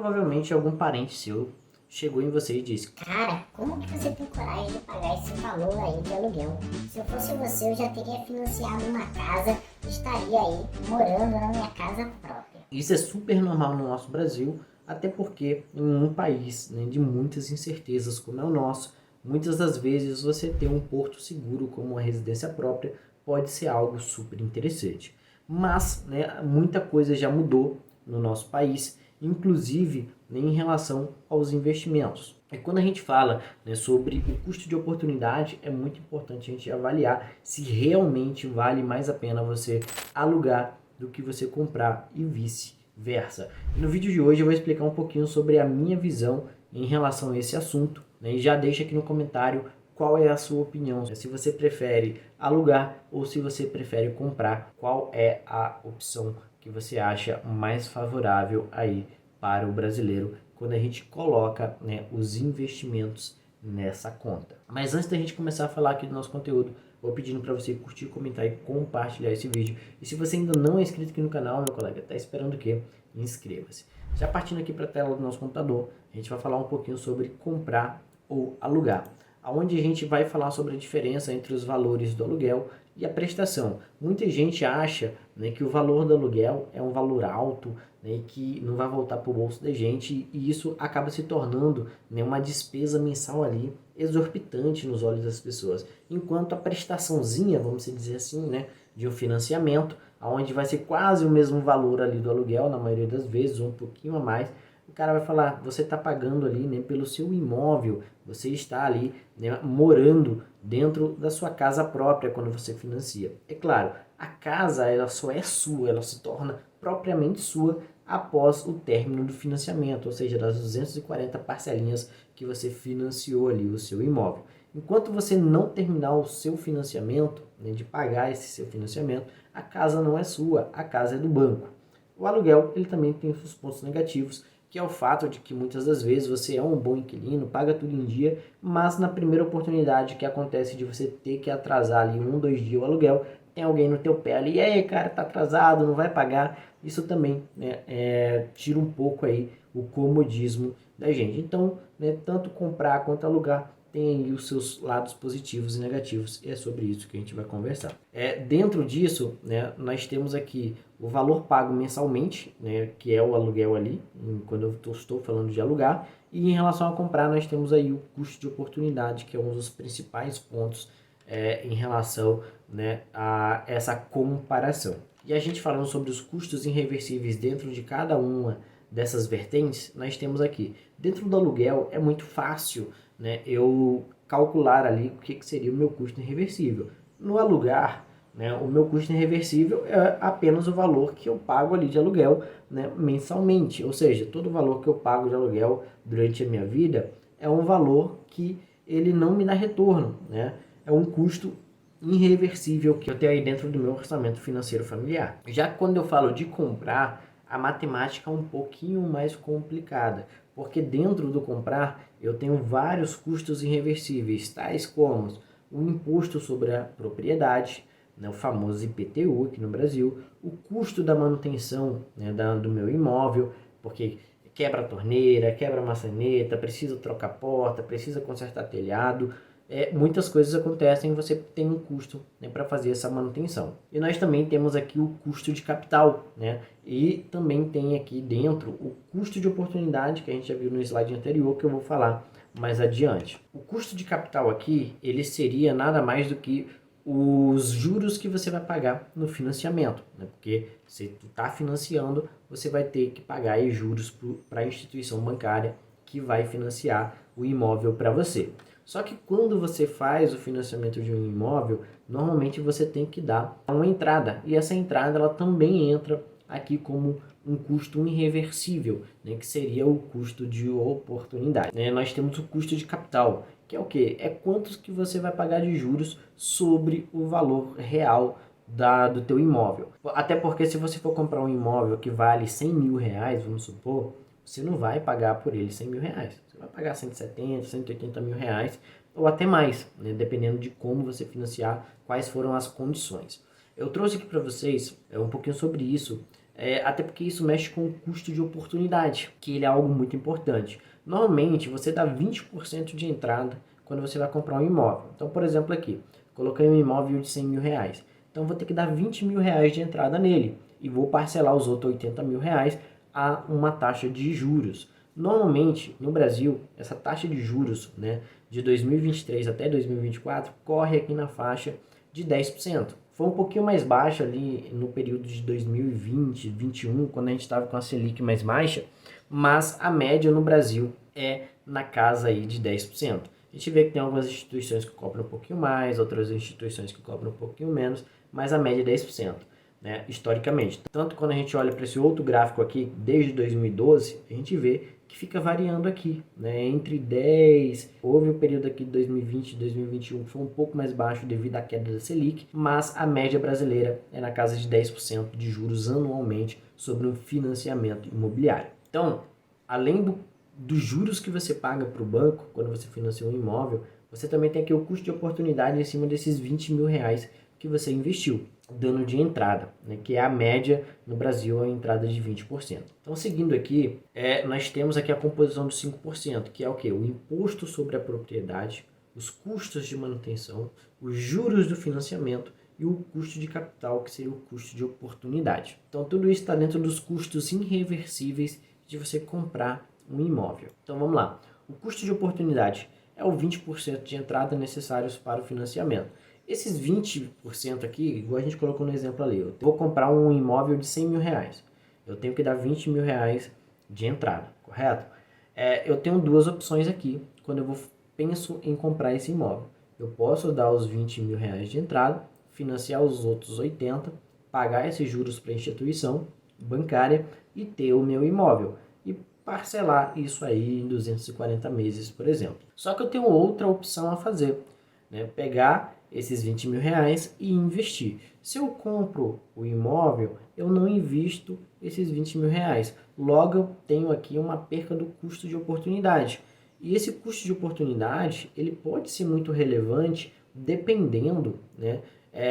provavelmente algum parente seu chegou em você e disse: Cara, como que você tem coragem de pagar esse valor aí de aluguel? Se eu fosse você, eu já teria financiado uma casa, estaria aí morando na minha casa própria. Isso é super normal no nosso Brasil, até porque em um país, né, de muitas incertezas como é o nosso, muitas das vezes você ter um porto seguro como uma residência própria pode ser algo super interessante. Mas, né, muita coisa já mudou no nosso país, inclusive, né, em relação aos investimentos. E quando a gente fala, né, sobre o custo de oportunidade, é muito importante a gente avaliar se realmente vale mais a pena você alugar do que você comprar e vice-versa. No vídeo de hoje eu vou explicar um pouquinho sobre a minha visão em relação a esse assunto, né? E já deixa aqui no comentário qual é a sua opinião, se você prefere alugar ou se você prefere comprar, qual é a opção que você acha mais favorável aí para o brasileiro quando a gente coloca, né, os investimentos nessa conta. Mas antes da gente começar a falar aqui do nosso conteúdo, vou pedindo para você curtir, comentar e compartilhar esse vídeo. E se você ainda não é inscrito aqui no canal, meu colega, está esperando o quê? Inscreva-se. Já partindo aqui para a tela do nosso computador, a gente vai falar um pouquinho sobre comprar ou alugar, onde a gente vai falar sobre a diferença entre os valores do aluguel e a prestação. Muita gente acha, né, que o valor do aluguel é um valor alto, né, e que não vai voltar para o bolso da gente, e isso acaba se tornando, né, uma despesa mensal ali exorbitante nos olhos das pessoas. Enquanto a prestaçãozinha, vamos dizer assim, né, de um financiamento, onde vai ser quase o mesmo valor ali do aluguel, na maioria das vezes, ou um pouquinho a mais, o cara vai falar, você está pagando ali, né, pelo seu imóvel, você está ali, né, morando dentro da sua casa própria quando você financia. É claro, a casa ela só é sua, ela se torna propriamente sua após o término do financiamento, ou seja, das 240 parcelinhas que você financiou ali o seu imóvel. Enquanto você não terminar o seu financiamento, né, de pagar esse seu financiamento, a casa não é sua, a casa é do banco. O aluguel ele também tem os pontos negativos, que é o fato de que muitas das vezes você é um bom inquilino, paga tudo em dia, mas na primeira oportunidade que acontece de você ter que atrasar ali 1, 2 dias o aluguel, tem alguém no teu pé ali, e aí cara, tá atrasado, não vai pagar. Isso também, né, tira um pouco aí o comodismo da gente. Então, né, tanto comprar quanto alugar tem aí os seus lados positivos e negativos, e é sobre isso que a gente vai conversar. Dentro disso, né, nós temos aqui o valor pago mensalmente, né, que é o aluguel ali, quando eu estou falando de alugar, e em relação a comprar, nós temos aí o custo de oportunidade, que é um dos principais pontos em relação, né, a essa comparação. E a gente falando sobre os custos irreversíveis dentro de cada uma dessas vertentes, nós temos aqui, dentro do aluguel é muito fácil, né, eu calcular ali o que seria o meu custo irreversível. No alugar, né, o meu custo irreversível é apenas o valor que eu pago ali de aluguel, né, mensalmente, ou seja, todo o valor que eu pago de aluguel durante a minha vida é um valor que ele não me dá retorno, né, é um custo irreversível que eu tenho aí dentro do meu orçamento financeiro familiar. Já quando eu falo de comprar, a matemática é um pouquinho mais complicada, porque dentro do comprar eu tenho vários custos irreversíveis, tais como o imposto sobre a propriedade, né, o famoso IPTU aqui no Brasil, o custo da manutenção, né, do meu imóvel, porque quebra a torneira, quebra a maçaneta, precisa trocar porta, precisa consertar telhado, muitas coisas acontecem e você tem um custo, né, para fazer essa manutenção. E nós também temos aqui o custo de capital, né, e também tem aqui dentro o custo de oportunidade, que a gente já viu no slide anterior, que eu vou falar mais adiante. O custo de capital aqui, ele seria nada mais do que os juros que você vai pagar no financiamento, né? Porque se tu está financiando, você vai ter que pagar aí juros para a instituição bancária que vai financiar o imóvel para você. Só que quando você faz o financiamento de um imóvel, normalmente você tem que dar uma entrada, e essa entrada ela também entra aqui como um custo irreversível, né, que seria o custo de oportunidade. Nós temos o custo de capital, que é o quê? É quantos que você vai pagar de juros sobre o valor real do teu imóvel. Até porque se você for comprar um imóvel que vale 100 mil reais, vamos supor, você não vai pagar por ele 100 mil reais. Você vai pagar 170, 180 mil reais ou até mais, né, dependendo de como você financiar, quais foram as condições. Eu trouxe aqui para vocês um pouquinho sobre isso, até porque isso mexe com o custo de oportunidade, que ele é algo muito importante. Normalmente, você dá 20% de entrada quando você vai comprar um imóvel. Então, por exemplo, aqui, coloquei um imóvel de 100 mil reais. Então, vou ter que dar 20 mil reais de entrada nele e vou parcelar os outros 80 mil reais a uma taxa de juros. Normalmente, no Brasil, essa taxa de juros, né, de 2023 até 2024 corre aqui na faixa de 10%. Foi um pouquinho mais baixa ali no período de 2020, 2021, quando a gente estava com a Selic mais baixa, mas a média no Brasil é na casa aí de 10%. A gente vê que tem algumas instituições que cobram um pouquinho mais, outras instituições que cobram um pouquinho menos, mas a média é 10%, né, historicamente. Tanto quando a gente olha para esse outro gráfico aqui, desde 2012, a gente vê que fica variando aqui, né, entre 10, houve um período aqui de 2020 e 2021 que foi um pouco mais baixo devido à queda da Selic, mas a média brasileira é na casa de 10% de juros anualmente sobre um financiamento imobiliário. Então, além dos juros que você paga para o banco quando você financia um imóvel, você também tem aqui o custo de oportunidade em cima desses 20 mil reais que você investiu, dando de entrada, né, que é a média no Brasil, a entrada de 20%. Então, seguindo aqui, nós temos aqui a composição dos 5%, que é o quê? O imposto sobre a propriedade, os custos de manutenção, os juros do financiamento e o custo de capital, que seria o custo de oportunidade. Então, tudo isso está dentro dos custos irreversíveis de você comprar um imóvel. Então, vamos lá. O custo de oportunidade é o 20% de entrada necessários para o financiamento. Esses 20% aqui, igual a gente colocou no exemplo ali, eu vou comprar um imóvel de 100 mil reais. Eu tenho que dar 20 mil reais de entrada, correto? Eu tenho duas opções aqui quando eu penso em comprar esse imóvel. Eu posso dar os 20 mil reais de entrada, financiar os outros 80, pagar esses juros para a instituição bancária e ter o meu imóvel. E parcelar isso aí em 240 meses, por exemplo. Só que eu tenho outra opção a fazer, né? Pegar esses 20 mil reais e investir. Se eu compro o imóvel, eu não invisto esses 20 mil reais. Logo, eu tenho aqui uma perca do custo de oportunidade. E esse custo de oportunidade, ele pode ser muito relevante dependendo, né,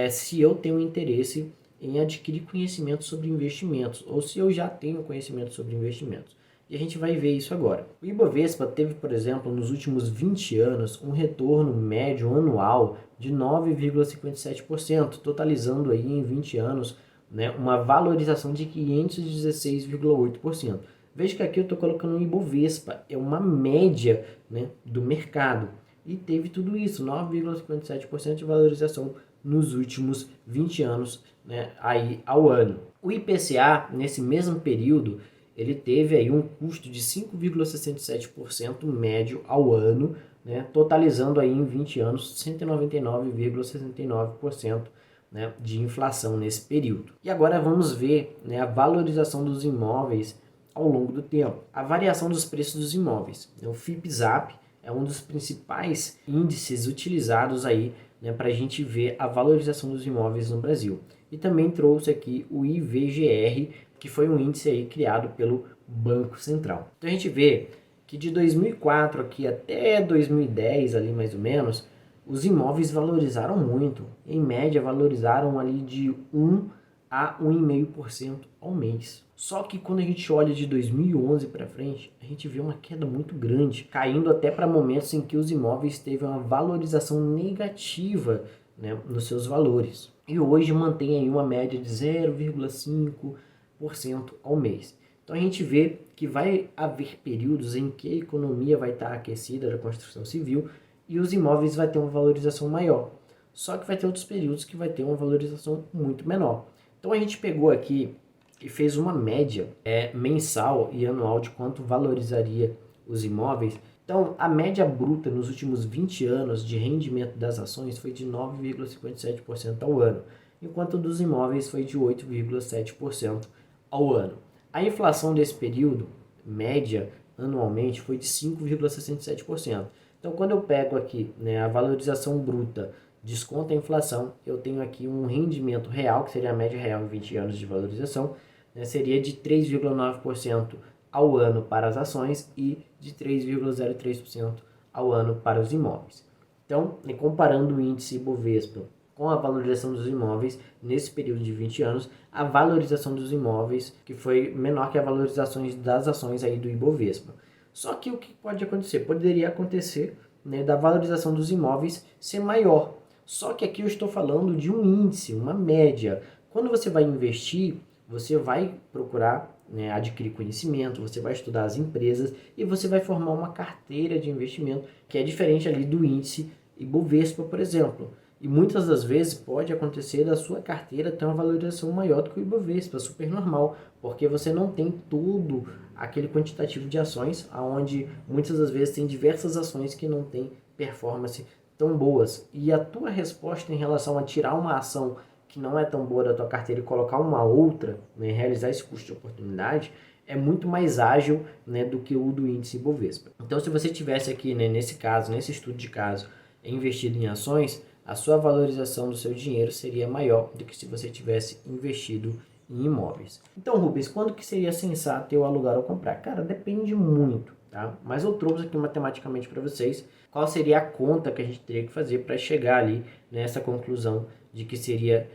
se eu tenho interesse em adquirir conhecimento sobre investimentos ou se eu já tenho conhecimento sobre investimentos. E a gente vai ver isso agora. O Ibovespa teve, por exemplo, nos últimos 20 anos, um retorno médio anual de 9,57%, totalizando aí em 20 anos, né, uma valorização de 516,8%. Veja que aqui eu estou colocando o Ibovespa, é uma média, né, do mercado. E teve tudo isso, 9,57% de valorização nos últimos 20 anos, né, aí ao ano. O IPCA, nesse mesmo período, ele teve aí um custo de 5,67% médio ao ano, né, totalizando aí em 20 anos 199,69%, né, de inflação nesse período. E agora vamos ver, né, a valorização dos imóveis ao longo do tempo. A variação dos preços dos imóveis. O FIPZAP é um dos principais índices utilizados aí, né, para a gente ver a valorização dos imóveis no Brasil. E também trouxe aqui o IVGR, que foi um índice aí criado pelo Banco Central. Então a gente vê que de 2004 aqui até 2010 ali mais ou menos, os imóveis valorizaram muito. Em média valorizaram ali de 1 a 1,5% ao mês. Só que quando a gente olha de 2011 para frente, a gente vê uma queda muito grande, caindo até para momentos em que os imóveis teve uma valorização negativa, né, nos seus valores. E hoje mantém aí uma média de 0,5% ao mês. Então a gente vê que vai haver períodos em que a economia vai estar aquecida da construção civil e os imóveis vai ter uma valorização maior. Só que vai ter outros períodos que vai ter uma valorização muito menor. Então a gente pegou aqui e fez uma média mensal e anual de quanto valorizaria os imóveis. Então a média bruta nos últimos 20 anos de rendimento das ações foi de 9,57% ao ano, enquanto dos imóveis foi de 8,7% ao ano. A inflação desse período, média, anualmente, foi de 5,67%. Então, quando eu pego aqui, né, a valorização bruta, desconta a inflação, eu tenho aqui um rendimento real, que seria a média real em 20 anos de valorização, né, seria de 3,9% ao ano para as ações e de 3,03% ao ano para os imóveis. Então, comparando o índice Ibovespa com a valorização dos imóveis nesse período de 20 anos, a valorização dos imóveis que foi menor que a valorização das ações aí do Ibovespa. Só que o que pode acontecer? Poderia acontecer, né, da valorização dos imóveis ser maior. Só que aqui eu estou falando de um índice, uma média. Quando você vai investir, você vai procurar, né, adquirir conhecimento, você vai estudar as empresas e você vai formar uma carteira de investimento que é diferente ali do índice Ibovespa, por exemplo. E muitas das vezes pode acontecer da sua carteira ter uma valorização maior do que o Ibovespa, super normal, porque você não tem todo aquele quantitativo de ações, onde muitas das vezes tem diversas ações que não têm performance tão boas. E a tua resposta em relação a tirar uma ação que não é tão boa da tua carteira e colocar uma outra, né, realizar esse custo de oportunidade, é muito mais ágil, né, do que o do índice Ibovespa. Então, se você tivesse aqui, né, nesse caso, nesse estudo de caso, investido em ações, a sua valorização do seu dinheiro seria maior do que se você tivesse investido em imóveis. Então, Rubens, quando que seria sensato eu alugar ou comprar? Cara, depende muito, tá? Mas eu trouxe aqui matematicamente para vocês qual seria a conta que a gente teria que fazer para chegar ali nessa conclusão de que seria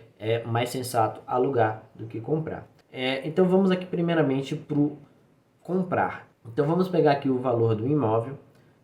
mais sensato alugar do que comprar. Então vamos aqui primeiramente para o comprar. Então vamos pegar aqui o valor do imóvel,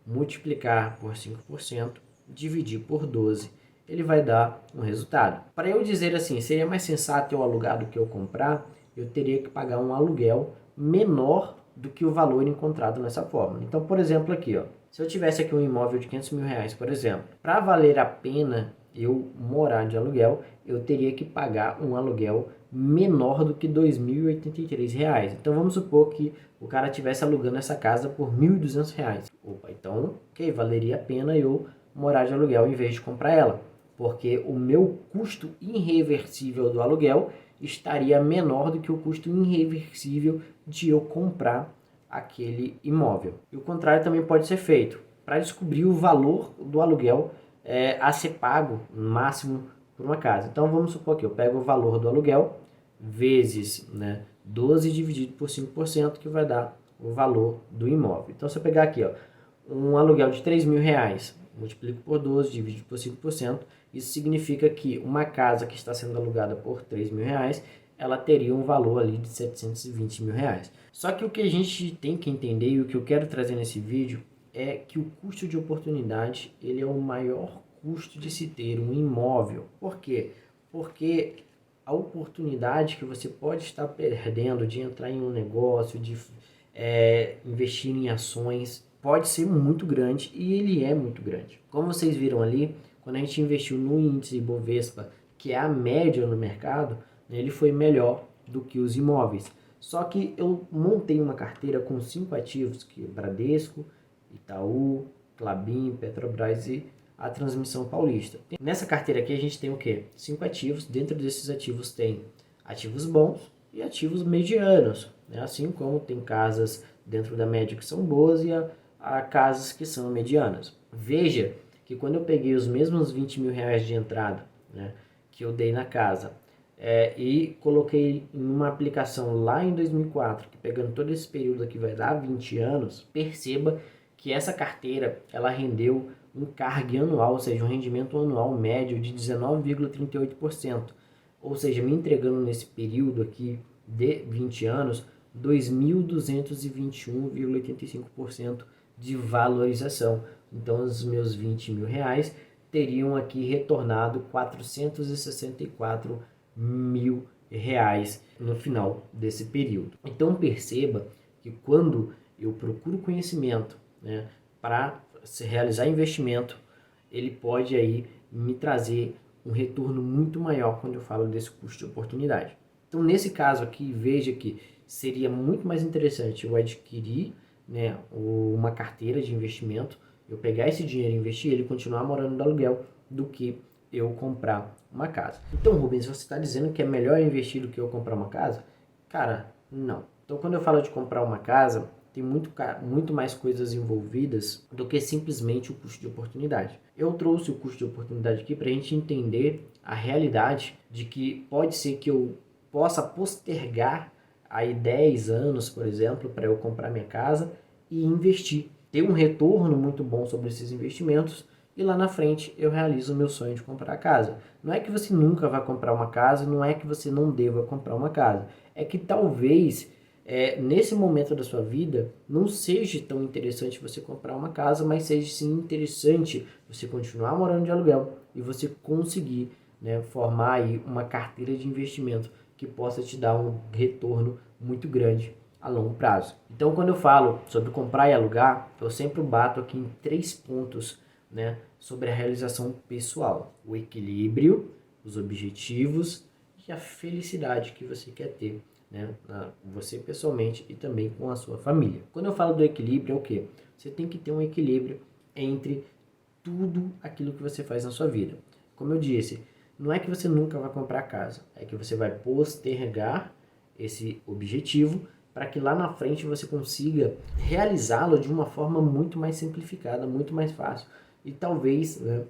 multiplicar por 5%, dividir por 12, ele vai dar um resultado. Para eu dizer assim, seria mais sensato eu alugar do que eu comprar, eu teria que pagar um aluguel menor do que o valor encontrado nessa fórmula. Então, por exemplo, aqui, ó, se eu tivesse aqui um imóvel de 500 mil reais, por exemplo, para valer a pena eu morar de aluguel, eu teria que pagar um aluguel menor do que R$ 2.083. Então, vamos supor que o cara estivesse alugando essa casa por R$ 1.200. Opa, então, ok, valeria a pena eu morar de aluguel em vez de comprar ela, porque o meu custo irreversível do aluguel estaria menor do que o custo irreversível de eu comprar aquele imóvel. E o contrário também pode ser feito. Para descobrir o valor do aluguel a ser pago no máximo por uma casa. Então vamos supor que eu pego o valor do aluguel vezes, né, 12 dividido por 5%, que vai dar o valor do imóvel. Então se eu pegar aqui, ó, um aluguel de 3 mil reais, multiplico por 12, dividido por 5%, isso significa que uma casa que está sendo alugada por 3 mil reais, ela teria um valor ali de 720 mil reais. Só que o que a gente tem que entender e o que eu quero trazer nesse vídeo é que o custo de oportunidade, ele é o maior custo de se ter um imóvel. Por quê? Porque a oportunidade que você pode estar perdendo de entrar em um negócio, de investir em ações, pode ser muito grande, e ele é muito grande. Como vocês viram ali, quando a gente investiu no índice Ibovespa, que é a média no mercado, ele foi melhor do que os imóveis. Só que eu montei uma carteira com 5 ativos, que é Bradesco, Itaú, Klabin, Petrobras e a Transmissão Paulista. Nessa carteira aqui a gente tem o quê? 5 ativos. Dentro desses ativos tem ativos bons e ativos medianos, né? Assim como tem casas dentro da média que são boas e há casas que são medianas. Veja que quando eu peguei os mesmos 20 mil reais de entrada, né, que eu dei na casa, e coloquei em uma aplicação lá em 2004, que pegando todo esse período aqui vai dar 20 anos, perceba que essa carteira ela rendeu um CARG anual, ou seja, um rendimento anual médio de 19,38%, ou seja, me entregando nesse período aqui de 20 anos, 2.221,85% de valorização. Então, os meus 20 mil reais teriam aqui retornado 464 mil reais no final desse período. Então, perceba que quando eu procuro conhecimento, né, para realizar investimento, ele pode aí me trazer um retorno muito maior quando eu falo desse custo de oportunidade. Então, nesse caso aqui, veja que seria muito mais interessante eu adquirir, né, uma carteira de investimento, eu pegar esse dinheiro e investir ele e continuar morando no aluguel, do que eu comprar uma casa. Então, Rubens, você está dizendo que é melhor investir do que eu comprar uma casa? Cara, não. Então, quando eu falo de comprar uma casa, tem muito mais coisas envolvidas do que simplesmente o custo de oportunidade. Eu trouxe o custo de oportunidade aqui para a gente entender a realidade de que pode ser que eu possa postergar aí 10 anos, por exemplo, para eu comprar minha casa e investir. Ter um retorno muito bom sobre esses investimentos e lá na frente eu realizo o meu sonho de comprar a casa. Não é que você nunca vai comprar uma casa, não é que você não deva comprar uma casa. É que talvez nesse momento da sua vida não seja tão interessante você comprar uma casa, mas seja sim interessante você continuar morando de aluguel e você conseguir, né, formar aí uma carteira de investimento que possa te dar um retorno muito grande a longo prazo. Então, quando eu falo sobre comprar e alugar, eu sempre bato aqui em 3 pontos, né, sobre a realização pessoal: o equilíbrio, os objetivos e a felicidade que você quer ter, né, você pessoalmente e também com a sua família. Quando eu falo do equilíbrio, é o quê? Você tem que ter um equilíbrio entre tudo aquilo que você faz na sua vida. Como eu disse, não é que você nunca vai comprar casa, é que você vai postergar esse objetivo para que lá na frente você consiga realizá-lo de uma forma muito mais simplificada, muito mais fácil e talvez, né,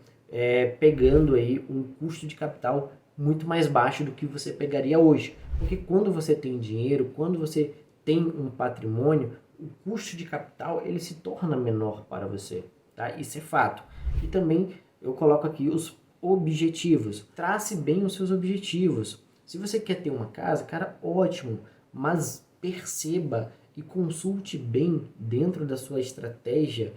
pegando aí um custo de capital muito mais baixo do que você pegaria hoje. Porque quando você tem dinheiro, quando você tem um patrimônio, o custo de capital ele se torna menor para você, tá? Isso é fato. E também eu coloco aqui os objetivos. Trace bem os seus objetivos. Se você quer ter uma casa, cara, ótimo, mas perceba e consulte bem dentro da sua estratégia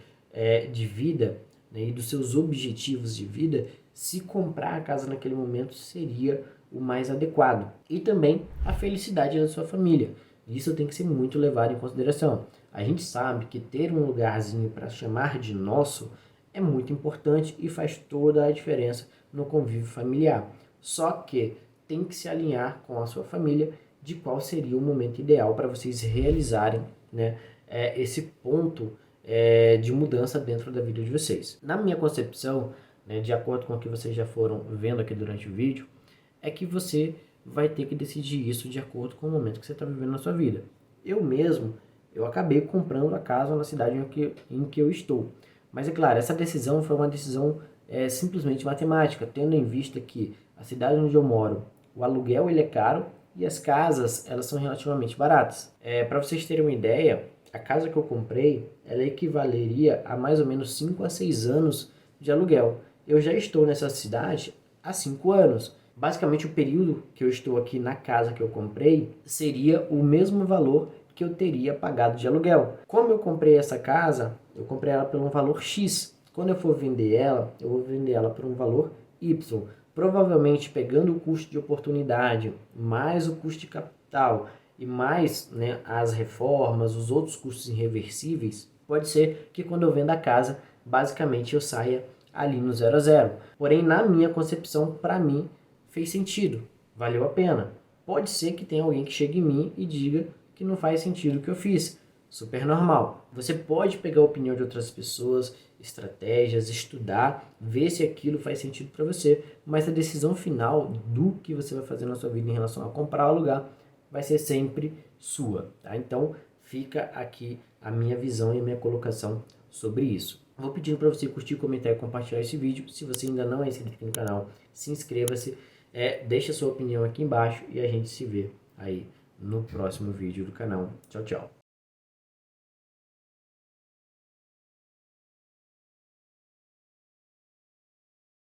de vida, né, e dos seus objetivos de vida, se comprar a casa naquele momento seria o mais adequado. E também a felicidade da sua família. Isso tem que ser muito levado em consideração. A gente sabe que ter um lugarzinho para chamar de nosso é muito importante e faz toda a diferença no convívio familiar. Só que tem que se alinhar com a sua família de qual seria o momento ideal para vocês realizarem, né, esse ponto de mudança dentro da vida de vocês. Na minha concepção, né, de acordo com o que vocês já foram vendo aqui durante o vídeo, é que você vai ter que decidir isso de acordo com o momento que você está vivendo na sua vida. Eu acabei comprando a casa na cidade em que eu estou. Mas é claro, essa decisão foi uma decisão simplesmente matemática, tendo em vista que a cidade onde eu moro, o aluguel ele é caro e as casas elas são relativamente baratas. Para vocês terem uma ideia, a casa que eu comprei, ela equivaleria a mais ou menos 5 a 6 anos de aluguel. Eu já estou nessa cidade há 5 anos. Basicamente, o período que eu estou aqui na casa que eu comprei seria o mesmo valor que eu teria pagado de aluguel. Como eu comprei essa casa, eu comprei ela por um valor X. Quando eu for vender ela, eu vou vender ela por um valor Y. Provavelmente, pegando o custo de oportunidade, mais o custo de capital e mais, né, as reformas, os outros custos irreversíveis, pode ser que quando eu venda a casa, basicamente eu saia ali no 0 a 0. Porém, na minha concepção, para mim, fez sentido, valeu a pena. Pode ser que tenha alguém que chegue em mim e diga que não faz sentido o que eu fiz. Super normal. Você pode pegar a opinião de outras pessoas, estratégias, estudar, ver se aquilo faz sentido para você, mas a decisão final do que você vai fazer na sua vida em relação a comprar ou alugar vai ser sempre sua, tá? Então, fica aqui a minha visão e a minha colocação sobre isso. Vou pedindo para você curtir, comentar e compartilhar esse vídeo. Se você ainda não é inscrito aqui no canal, se inscreva-se, deixa a sua opinião aqui embaixo e a gente se vê aí no próximo vídeo do canal. Tchau, tchau.